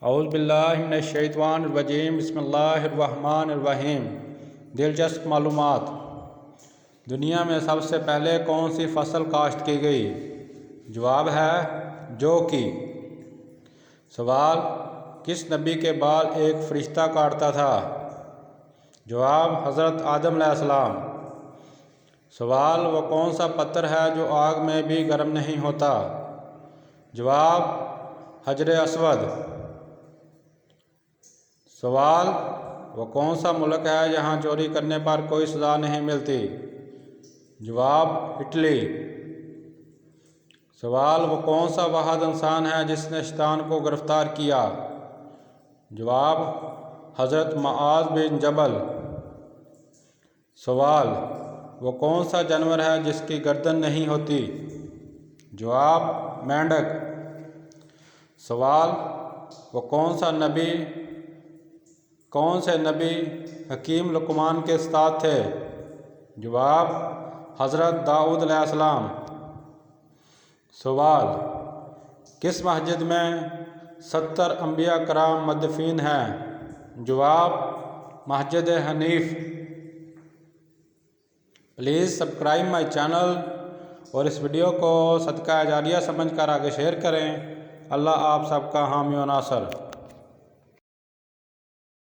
اعوذ باللہ من الشیطان الرجیم بسم اللہ الرحمن الرحیم۔ دلچسپ معلومات۔ دنیا میں سب سے پہلے کون سی فصل کاشت کی گئی؟ جواب ہے جو کی۔ سوال: کس نبی کے بال ایک فرشتہ کاٹتا تھا؟ جواب: حضرت آدم علیہ السلام۔ سوال: وہ کون سا پتھر ہے جو آگ میں بھی گرم نہیں ہوتا؟ جواب: حجر اسود۔ سوال: وہ کون سا ملک ہے جہاں چوری کرنے پر کوئی سزا نہیں ملتی؟ جواب: اٹلی۔ سوال: وہ کون سا واحد انسان ہے جس نے شیطان کو گرفتار کیا؟ جواب: حضرت معاذ بن جبل۔ سوال: وہ کون سا جانور ہے جس کی گردن نہیں ہوتی؟ جواب: مینڈک۔ سوال: وہ کون سے نبی حکیم لقمان کے استاد تھے؟ جواب: حضرت داؤد علیہ السلام۔ سوال: کس مسجد میں 70 انبیاء کرام مدفون ہیں؟ جواب: مسجد Hanif. Please subscribe my channel اور اس ویڈیو کو صدقہ جاریہ سمجھ کر آگے شیئر کریں۔ اللہ آپ سب کا حامی و ناصر۔